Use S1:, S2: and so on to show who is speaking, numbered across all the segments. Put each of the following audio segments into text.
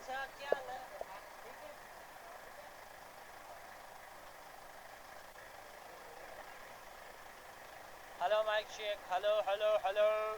S1: Hello, mic check. Hello, hello, hello.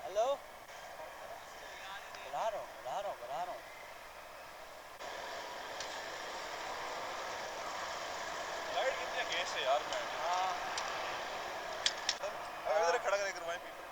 S1: Hello? बता रहा हूँ बता रहा हूँ बता रहा हूँ
S2: लाइट कितनी अगेंस्ट है यार मैं
S1: हाँ
S2: इधर खड़ा करके करवाएं पीपल